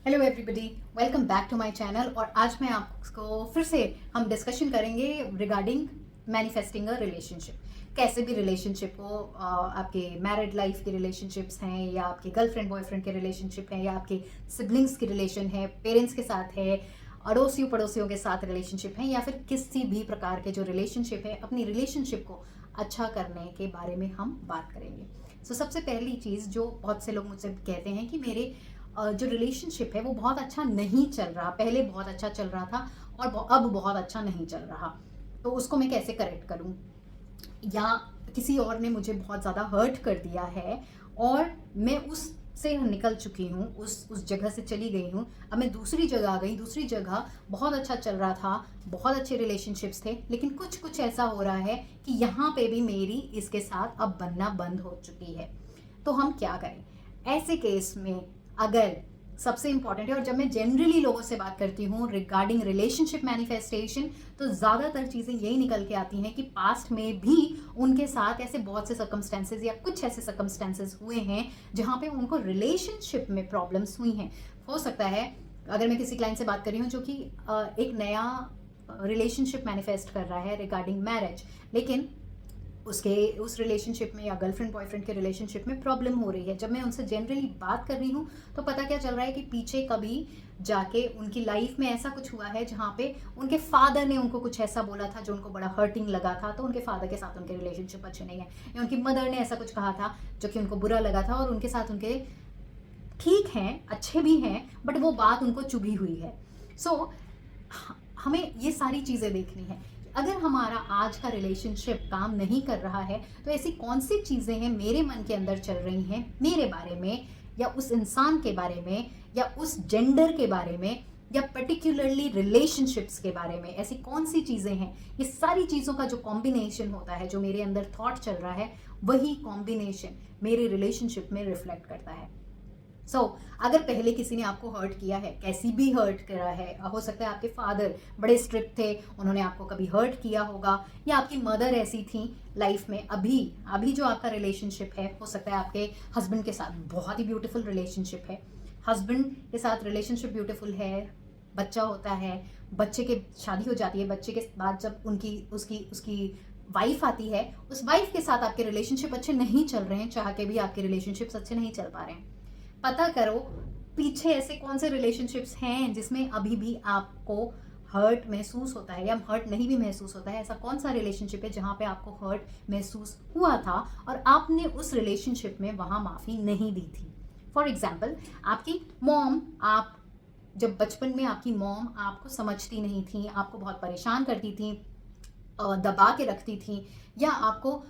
Hello everybody, welcome back to my channel. और आज मैं आपको फिर से हम डिस्कशन करेंगे रिगार्डिंग मैनिफेस्टिंग अ रिलेशनशिप। कैसे भी रिलेशनशिप हो, आपके मैरिड लाइफ के रिलेशनशिप्स हैं या आपके गर्लफ्रेंड बॉयफ्रेंड के रिलेशनशिप हैं या आपके सिबलिंग्स की रिलेशन है, पेरेंट्स के साथ है, अड़ोसियों पड़ोसियों के साथ रिलेशनशिप है या फिर किसी भी प्रकार के जो रिलेशनशिप है, अपनी रिलेशनशिप को अच्छा करने के बारे में हम बात करेंगे। सबसे पहली चीज़ जो बहुत से लोग मुझसे कहते हैं कि मेरे जो रिलेशनशिप है वो बहुत अच्छा नहीं चल रहा, पहले बहुत अच्छा चल रहा था और अब बहुत अच्छा नहीं चल रहा, तो उसको मैं कैसे करेक्ट करूं, या किसी और ने मुझे बहुत ज़्यादा हर्ट कर दिया है और मैं उससे निकल चुकी हूँ, उस जगह से चली गई हूँ, अब मैं दूसरी जगह आ गई। दूसरी जगह बहुत अच्छा चल रहा था, बहुत अच्छे रिलेशनशिप्स थे, लेकिन कुछ कुछ ऐसा हो रहा है कि यहाँ पे भी मेरी इसके साथ अब बनना बंद हो चुकी है। तो हम क्या करें ऐसे केस में? अगर सबसे इंपॉर्टेंट है, और जब मैं जनरली लोगों से बात करती हूँ रिगार्डिंग रिलेशनशिप मैनिफेस्टेशन, तो ज़्यादातर चीज़ें यही निकल के आती हैं कि पास्ट में भी उनके साथ ऐसे बहुत से सर्कमस्टेंसेज या कुछ ऐसे सर्कमस्टेंसेज हुए हैं जहाँ पे उनको रिलेशनशिप में प्रॉब्लम्स हुई हैं। हो सकता है, अगर मैं किसी क्लाइंट से बात कर रही हूँ जो कि एक नया रिलेशनशिप मैनिफेस्ट कर रहा है रिगार्डिंग मैरिज, लेकिन उसके उस रिलेशनशिप में या गर्लफ्रेंड बॉयफ्रेंड के रिलेशनशिप में प्रॉब्लम हो रही है, जब मैं उनसे जनरली बात कर रही हूँ तो पता क्या चल रहा है कि पीछे कभी जाके उनकी लाइफ में ऐसा कुछ हुआ है जहाँ पे उनके फादर ने उनको कुछ ऐसा बोला था जो उनको बड़ा हर्टिंग लगा था, तो उनके फादर के साथ उनके रिलेशनशिप अच्छे नहीं है, या उनकी मदर ने ऐसा कुछ कहा था जो कि उनको बुरा लगा था और उनके साथ उनके ठीक हैं, अच्छे भी हैं, बट वो बात उनको चुभी हुई है। सो हमें ये सारी चीज़ें देखनी है। अगर हमारा आज का रिलेशनशिप काम नहीं कर रहा है तो ऐसी कौन सी चीज़ें हैं मेरे मन के अंदर चल रही हैं मेरे बारे में, या उस इंसान के बारे में, या उस जेंडर के बारे में, या पर्टिकुलरली रिलेशनशिप्स के बारे में, ऐसी कौन सी चीज़ें हैं? ये सारी चीज़ों का जो कॉम्बिनेशन होता है, जो मेरे अंदर थॉट चल रहा है, वही कॉम्बिनेशन मेरे रिलेशनशिप में रिफ्लेक्ट करता है। अगर पहले किसी ने आपको हर्ट किया है, कैसी भी हर्ट करा है, हो सकता है आपके फादर बड़े स्ट्रिक्ट थे, उन्होंने आपको कभी हर्ट किया होगा, या आपकी मदर ऐसी थी लाइफ में। अभी अभी जो आपका रिलेशनशिप है, हो सकता है आपके हस्बैंड के साथ बहुत ही ब्यूटीफुल रिलेशनशिप है, हस्बैंड के साथ रिलेशनशिप ब्यूटीफुल है, बच्चा होता है, बच्चे के शादी हो जाती है, बच्चे के बाद जब उनकी उसकी उसकी वाइफ आती है, उस वाइफ के साथ आपके रिलेशनशिप अच्छे नहीं चल रहे हैं, चाह के भी आपके रिलेशनशिप्स अच्छे नहीं चल पा रहे हैं। पता करो पीछे ऐसे कौन से रिलेशनशिप्स हैं जिसमें अभी भी आपको हर्ट महसूस होता है, या हर्ट नहीं भी महसूस होता है। ऐसा कौन सा रिलेशनशिप है जहाँ पे आपको हर्ट महसूस हुआ था और आपने उस रिलेशनशिप में वहाँ माफ़ी नहीं दी थी। फॉर एग्जाम्पल, आपकी मॉम, आप जब बचपन में आपकी मॉम आपको समझती नहीं थी, आपको बहुत परेशान करती थी, दबा के रखती थी, या आपको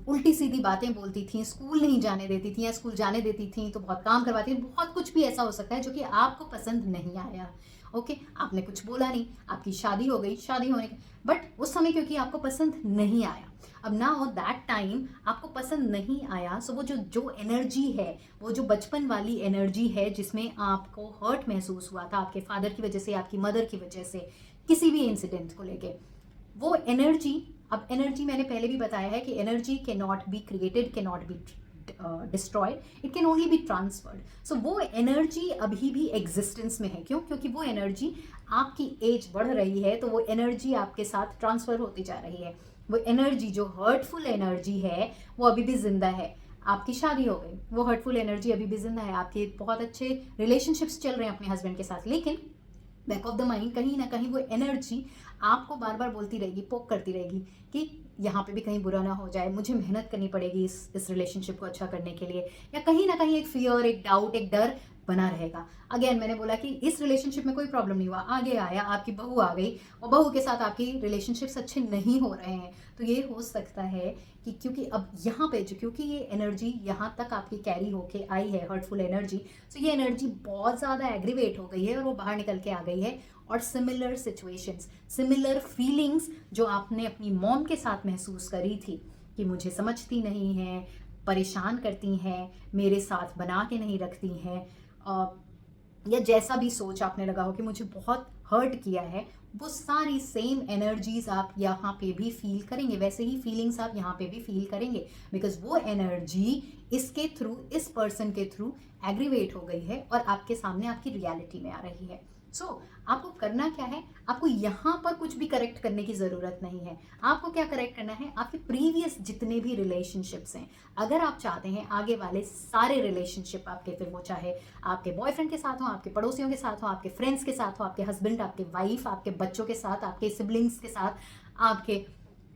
उल्टी सीधी बातें बोलती थी, स्कूल नहीं जाने देती थी, या स्कूल जाने देती थी तो बहुत काम करवाती थी, बहुत कुछ भी ऐसा हो सकता है जो कि आपको पसंद नहीं आया। ओके, आपने कुछ बोला नहीं, आपकी शादी हो गई, शादी होने के बट उस समय क्योंकि आपको पसंद नहीं आया, अब ना हो दैट टाइम आपको पसंद नहीं आया, सो वो जो जो एनर्जी है, वो जो बचपन वाली एनर्जी है जिसमें आपको हर्ट महसूस हुआ था आपके फादर की वजह से, आपकी मदर की वजह से, किसी भी इंसिडेंट को लेके, वो एनर्जी, अब एनर्जी मैंने पहले भी बताया है कि energy can not be created, can not be destroyed, it can only be transferred. So वो एनर्जी अभी भी एग्जिस्टेंस में है। क्यों? क्योंकि वो एनर्जी, आपकी एज बढ़ रही है तो वो एनर्जी आपके साथ ट्रांसफर होती जा रही है। वो एनर्जी जो हर्टफुल एनर्जी है वो अभी भी जिंदा है। आपकी शादी हो गई, वो हर्टफुल एनर्जी अभी भी जिंदा है, आपके बहुत अच्छे रिलेशनशिप्स चल रहे हैं अपने हस्बैंड के साथ, लेकिन बैक ऑफ द माइंड कहीं ना कहीं वो एनर्जी आपको बार बार बोलती रहेगी, पोक करती रहेगी कि यहाँ पे भी कहीं बुरा ना हो जाए, मुझे मेहनत करनी पड़ेगी इस रिलेशनशिप को अच्छा करने के लिए, या कहीं ना कहीं एक फियर, एक डाउट, एक डर बना रहेगा। अगेन मैंने बोला कि इस रिलेशनशिप में कोई प्रॉब्लम नहीं हुआ, आगे आया, आपकी बहू आ गई और बहू के साथ आपकी रिलेशनशिप्स अच्छे नहीं हो रहे हैं, तो ये हो सकता है कि क्योंकि अब यहाँ पे जो, क्योंकि ये एनर्जी यहाँ तक आपकी कैरी होके आई है, हर्टफुल एनर्जी, तो ये एनर्जी बहुत ज़्यादा एग्रीवेट हो गई है और वो बाहर निकल के आ गई है। और सिमिलर सिचुएशंस, सिमिलर फीलिंग्स जो आपने अपनी मॉम के साथ महसूस करी थी कि मुझे समझती नहीं है, परेशान करती हैं, मेरे साथ बना के नहीं रखती हैं, या जैसा भी सोच आपने लगा हो कि मुझे बहुत हर्ट किया है, वो सारी सेम एनर्जीज आप यहाँ पे भी फील करेंगे, वैसे ही फीलिंग्स आप यहाँ पे भी फील करेंगे, बिकॉज वो एनर्जी इसके थ्रू, इस पर्सन के थ्रू एग्रीवेट हो गई है और आपके सामने आपकी रियलिटी में आ रही है। आपको करना क्या है, आपको यहाँ पर कुछ भी करेक्ट करने की ज़रूरत नहीं है। आपको क्या करेक्ट करना है, आपके प्रीवियस जितने भी रिलेशनशिप्स हैं, अगर आप चाहते हैं आगे वाले सारे रिलेशनशिप आपके, फिर वो चाहे आपके बॉयफ्रेंड के साथ हो, आपके पड़ोसियों के साथ हो, आपके फ्रेंड्स के साथ हो, आपके हस्बैंड, आपके वाइफ, आपके बच्चों के साथ, आपके सिबलिंग्स के साथ, आपके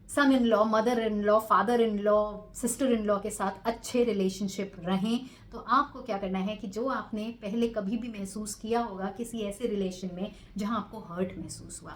son in law, mother in law, father in law, sister in law के साथ अच्छे रिलेशनशिप रहें, तो आपको क्या करना है कि जो आपने पहले कभी भी महसूस किया होगा किसी ऐसे रिलेशन में जहां आपको हर्ट महसूस हुआ,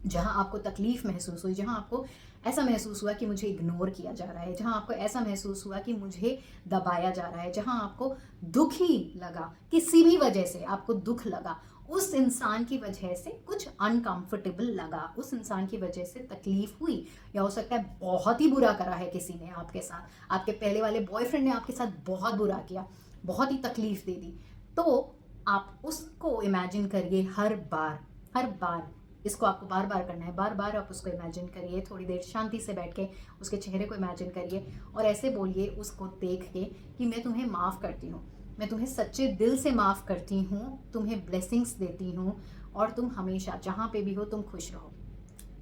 जहां आपको तकलीफ महसूस हुई, जहां आपको ऐसा महसूस हुआ कि मुझे इग्नोर किया जा रहा है, जहां आपको ऐसा महसूस हुआ कि मुझे दबाया जा रहा है, जहां आपको दुखी लगा, किसी भी वजह से आपको दुख लगा, उस इंसान की वजह से कुछ अनकंफर्टेबल लगा, उस इंसान की वजह से तकलीफ हुई, या हो सकता है बहुत ही बुरा करा है किसी ने आपके साथ, आपके पहले वाले बॉयफ्रेंड ने आपके साथ बहुत बुरा किया, बहुत ही तकलीफ दे दी, तो आप उसको इमेजिन करिए हर बार इसको आपको बार बार करना है, बार बार आप उसको इमेजिन करिए, थोड़ी देर शांति से बैठ के उसके चेहरे को इमेजिन करिए और ऐसे बोलिए उसको देख के कि मैं तुम्हें माफ़ करती हूँ, मैं तुम्हें सच्चे दिल से माफ़ करती हूँ, तुम्हें ब्लेसिंग्स देती हूँ और तुम हमेशा जहाँ पे भी हो तुम खुश रहो।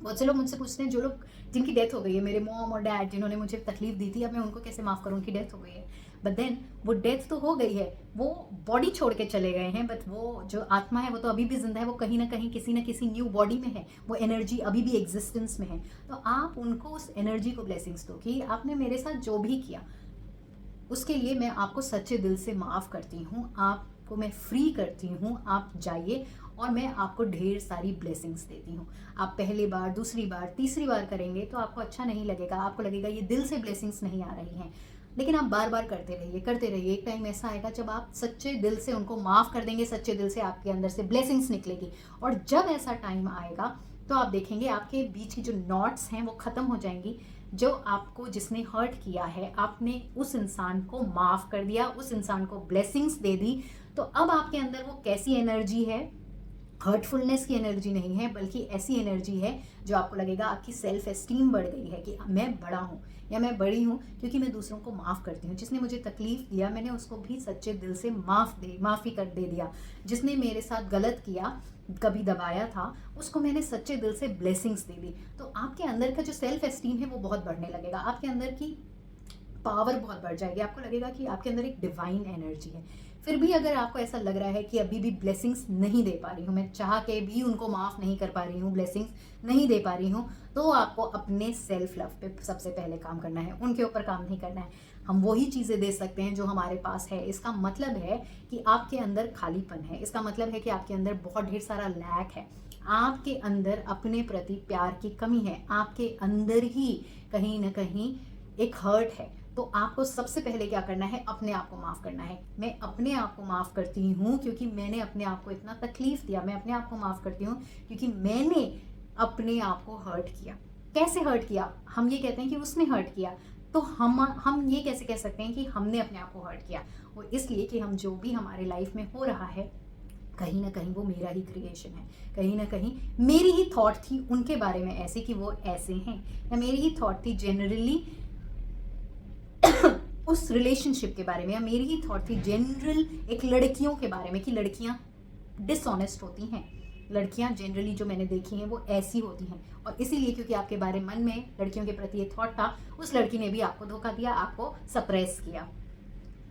बहुत से लोग मुझसे पूछते हैं, जो लोग जिनकी डेथ हो गई है, मेरे मॉम और डैड जिन्होंने मुझे तकलीफ दी थी, अब मैं उनको कैसे माफ़ करूँ, उनकी डेथ हो गई है, बट देन वो डेथ तो हो गई है, वो बॉडी छोड़ के चले गए हैं, बट वो जो आत्मा है वो तो अभी भी जिंदा है, वो कहीं ना कहीं किसी न किसी न्यू बॉडी में है, वो एनर्जी अभी भी एग्जिस्टेंस में है। तो आप उनको उस एनर्जी को ब्लेसिंग्स दो कि आपने मेरे साथ जो भी किया उसके लिए मैं आपको सच्चे दिल से माफ़ करती हूँ, आपको मैं फ्री करती हूँ, आप जाइए और मैं आपको ढेर सारी ब्लेसिंग्स देती हूँ। आप पहली बार, दूसरी बार, तीसरी बार करेंगे तो आपको अच्छा नहीं लगेगा, आपको लगेगा ये दिल से ब्लेसिंग्स नहीं आ रही हैं, लेकिन आप बार बार करते रहिए। एक टाइम ऐसा आएगा जब आप सच्चे दिल से उनको माफ़ कर देंगे, सच्चे दिल से आपके अंदर से ब्लेसिंग्स निकलेगी, और जब ऐसा टाइम आएगा तो आप देखेंगे आपके बीच की जो नॉट्स हैं वो ख़त्म हो जाएंगी। जो आपको जिसने हर्ट किया है, आपने उस इंसान को माफ़ कर दिया, उस इंसान को ब्लेसिंग्स दे दी, तो अब आपके अंदर वो कैसी एनर्जी है, हर्टफुलनेस की एनर्जी नहीं है, बल्कि ऐसी एनर्जी है जो आपको लगेगा आपकी सेल्फ एस्टीम बढ़ गई है कि मैं बड़ा हूँ या मैं बड़ी हूँ क्योंकि मैं दूसरों को माफ़ करती हूँ। जिसने मुझे तकलीफ दिया मैंने उसको भी सच्चे दिल से माफ़ी कर दे दिया। जिसने मेरे साथ गलत किया, कभी दबाया था, उसको मैंने सच्चे दिल से ब्लेसिंग्स दे दी। तो आपके अंदर का जो सेल्फ एस्टीम है वो बहुत बढ़ने लगेगा, आपके अंदर की पावर बहुत बढ़ जाएगी, आपको लगेगा कि आपके अंदर एक डिवाइन एनर्जी है। फिर भी अगर आपको ऐसा लग रहा है कि अभी भी ब्लेसिंग्स नहीं दे पा रही हूँ, मैं चाह के भी उनको माफ़ नहीं कर पा रही हूँ, ब्लेसिंग्स नहीं दे पा रही हूँ, तो आपको अपने सेल्फ लव पे सबसे पहले काम करना है, उनके ऊपर काम नहीं करना है। हम वही चीज़ें दे सकते हैं जो हमारे पास है। इसका मतलब है कि आपके अंदर खालीपन है, इसका मतलब है कि आपके अंदर बहुत ढेर सारा लैक है, आपके अंदर अपने प्रति प्यार की कमी है, आपके अंदर ही कहीं ना कहीं एक हर्ट है। तो आपको सबसे पहले क्या करना है, अपने आप को माफ़ करना है। मैं अपने आप को माफ़ करती हूँ क्योंकि मैंने अपने आप को इतना तकलीफ दिया, मैं अपने आप को माफ़ करती हूँ क्योंकि मैंने अपने आप को हर्ट किया। कैसे हर्ट किया, हम ये कहते हैं कि उसने हर्ट किया, तो हम ये कैसे कह सकते हैं कि हमने अपने आप को हर्ट किया। वो इसलिए कि हम जो भी हमारे लाइफ में हो रहा है कहीं ना कहीं वो मेरा ही क्रिएशन है, कहीं ना कहीं मेरी ही थॉट थी उनके बारे में ऐसे कि वो ऐसे हैं, या मेरी ही थॉट थी जनरली उस रिलेशनशिप के बारे में, या मेरी ही थॉट थी जनरल एक लड़कियों के बारे में कि लड़कियां डिसऑनेस्ट होती हैं, लड़कियां जनरली जो मैंने देखी हैं वो ऐसी होती हैं, और इसीलिए क्योंकि आपके बारे मन में लड़कियों के प्रति ये थॉट था, उस लड़की ने भी आपको धोखा दिया, आपको सप्रेस किया।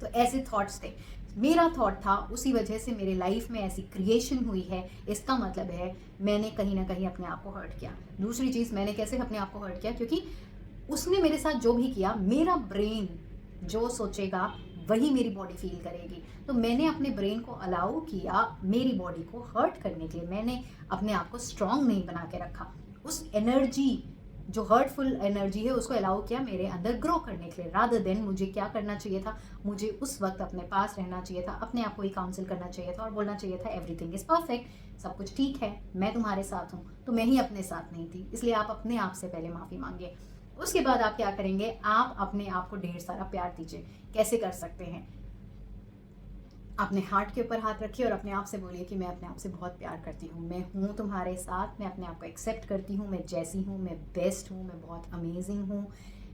तो ऐसे थॉट्स थे, मेरा थॉट था, उसी वजह से मेरे लाइफ में ऐसी क्रिएशन हुई है। इसका मतलब है मैंने कहीं ना कहीं अपने आप को हर्ट किया। दूसरी चीज़, मैंने कैसे अपने आप को हर्ट किया, क्योंकि उसने मेरे साथ जो भी किया, मेरा ब्रेन जो सोचेगा वही मेरी बॉडी फील करेगी। तो मैंने अपने ब्रेन को अलाउ किया मेरी बॉडी को हर्ट करने के लिए, मैंने अपने आप को स्ट्रांग नहीं बना के रखा। उस एनर्जी जो हर्टफुल एनर्जी है उसको अलाउ किया मेरे अंदर ग्रो करने के लिए। रादर देन मुझे क्या करना चाहिए था, मुझे उस वक्त अपने पास रहना चाहिए था, अपने आप को ही काउंसिल करना चाहिए था और बोलना चाहिए था एवरीथिंग इज परफेक्ट, सब कुछ ठीक है, मैं तुम्हारे साथ हूँ। तो मैं ही अपने साथ नहीं थी, इसलिए आप अपने आप से पहले माफ़ी मांगिए। उसके बाद आप क्या करेंगे, आप अपने आप को ढेर सारा प्यार दीजिए। कैसे कर सकते हैं, अपने हार्ट के ऊपर हाथ रखिए और अपने आप से बोलिए कि मैं अपने आप से बहुत प्यार करती हूँ, मैं हूँ तुम्हारे साथ, मैं अपने आप को एक्सेप्ट करती हूँ, मैं जैसी हूँ, मैं बेस्ट हूँ, मैं बहुत अमेजिंग हूँ,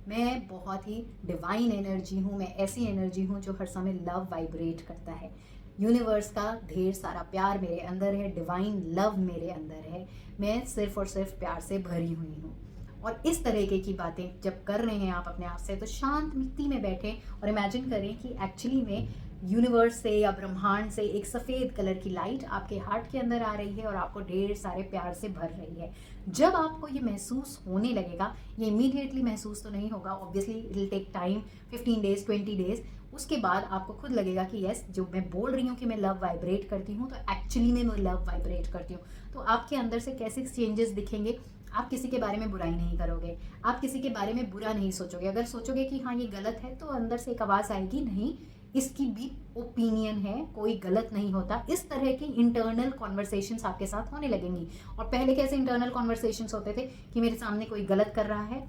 मैं बहुत ही डिवाइन एनर्जी हूँ, मैं ऐसी एनर्जी हूँ जो हर समय लव वाइब्रेट करता है। यूनिवर्स का ढेर सारा प्यार मेरे अंदर है, डिवाइन लव मेरे अंदर है, मैं सिर्फ और सिर्फ प्यार से भरी हुई हूँ। और इस तरीके की बातें जब कर रहे हैं आप अपने आप से, तो शांत मिट्टी में बैठें और इमेजिन करें कि एक्चुअली में यूनिवर्स से या ब्रह्मांड से एक सफ़ेद कलर की लाइट आपके हार्ट के अंदर आ रही है और आपको ढेर सारे प्यार से भर रही है। जब आपको ये महसूस होने लगेगा, ये इमीडिएटली महसूस तो नहीं होगा, obviously it will take time, 15 days 20 days. उसके बाद आपको खुद लगेगा कि यस, जो मैं बोल रही हूँ कि मैं लव वाइब्रेट करती हूँ, तो एक्चुअली में मैं लव वाइब्रेट करती हूँ। तो आपके अंदर से कैसे चेंजेस दिखेंगे? आप किसी के बारे में बुराई नहीं करोगे, आप किसी के बारे में बुरा नहीं सोचोगे। अगर सोचोगे कि हाँ ये गलत है, तो अंदर से एक आवाज़ आएगी, नहीं इसकी भी ओपिनियन है, कोई गलत नहीं होता। इस तरह की इंटरनल कॉन्वर्सेशंस आपके साथ होने लगेंगी। और पहले कैसे इंटरनल कॉन्वर्सेशंस होते थे कि मेरे सामने कोई गलत कर रहा है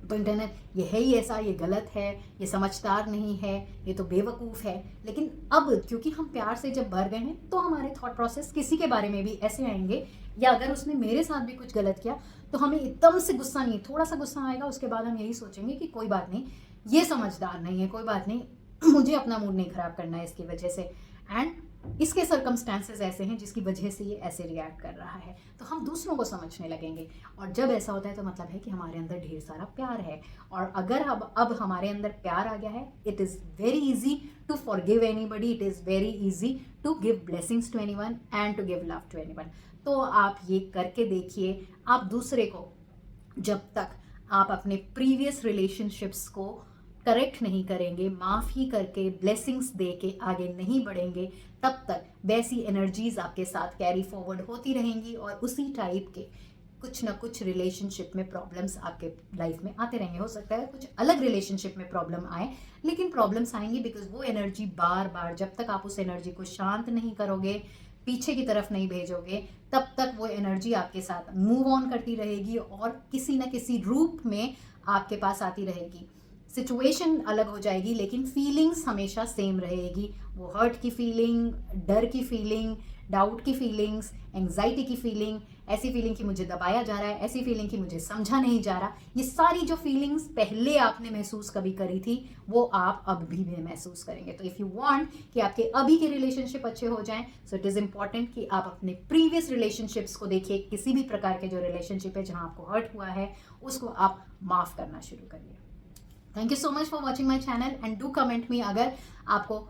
तो इंटरनल, ये है ही ऐसा, ये गलत है, ये समझदार नहीं है, ये तो बेवकूफ़ है। लेकिन अब क्योंकि हम प्यार से जब भर गए हैं, तो हमारे थॉट प्रोसेस किसी के बारे में भी ऐसे आएंगे, या अगर उसने मेरे साथ भी कुछ गलत किया तो हमें एकदम से गुस्सा नहीं, थोड़ा सा गुस्सा आएगा, उसके बाद हम यही सोचेंगे कि कोई बात नहीं, ये समझदार नहीं है, कोई बात नहीं, मुझे अपना मूड नहीं ख़राब करना है इसकी वजह से, एंड इसके सर्कमस्टांसेस ऐसे हैं जिसकी वजह से ये ऐसे रिएक्ट कर रहा है। तो हम दूसरों को समझने लगेंगे, और जब ऐसा होता है तो मतलब है कि हमारे अंदर ढेर सारा प्यार है। और अगर अब हमारे अंदर प्यार आ गया है, it is very easy to forgive anybody, it is very easy to give blessings to anyone and to give love to anyone. तो आप ये करके देखिए। आप दूसरे को, जब तक आप अपने प्रीवियस रिलेशनशिप्स को करेक्ट नहीं करेंगे, माफ़ ही करके ब्लेसिंग्स दे के आगे नहीं बढ़ेंगे, तब तक वैसी एनर्जीज आपके साथ कैरी फॉरवर्ड होती रहेंगी और उसी टाइप के कुछ ना कुछ रिलेशनशिप में प्रॉब्लम्स आपके लाइफ में आते रहेंगे। हो सकता है कुछ अलग रिलेशनशिप में प्रॉब्लम आए, लेकिन प्रॉब्लम्स आएंगी बिकॉज वो एनर्जी बार बार, जब तक आप उस एनर्जी को शांत नहीं करोगे, पीछे की तरफ नहीं भेजोगे, तब तक वो एनर्जी आपके साथ मूव ऑन करती रहेगी और किसी न किसी रूप में आपके पास आती रहेगी। सिचुएशन अलग हो जाएगी, लेकिन फीलिंग्स हमेशा सेम रहेगी। वो हर्ट की फीलिंग, डर की फीलिंग, डाउट की फीलिंग्स, एंग्जाइटी की फीलिंग, ऐसी फीलिंग कि मुझे दबाया जा रहा है, ऐसी फीलिंग कि मुझे समझा नहीं जा रहा, ये सारी जो फीलिंग्स पहले आपने महसूस कभी करी थी, वो आप अब भी महसूस करेंगे। तो इफ़ यू वांट कि आपके अभी के रिलेशनशिप अच्छे हो जाएं, सो इट इज़ इंपॉर्टेंट कि आप अपने प्रीवियस रिलेशनशिप्स को देखिए। किसी भी प्रकार के जो रिलेशनशिप है जहाँ आपको हर्ट हुआ है, उसको आप माफ़ करना शुरू करिए। Thank you so much for watching my channel, and do comment me अगर आपको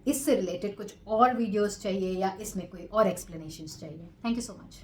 इससे रिलेटेड कुछ और वीडियोस चाहिए या इसमें कोई और एक्सप्लेनेशंस चाहिए। Thank you so much.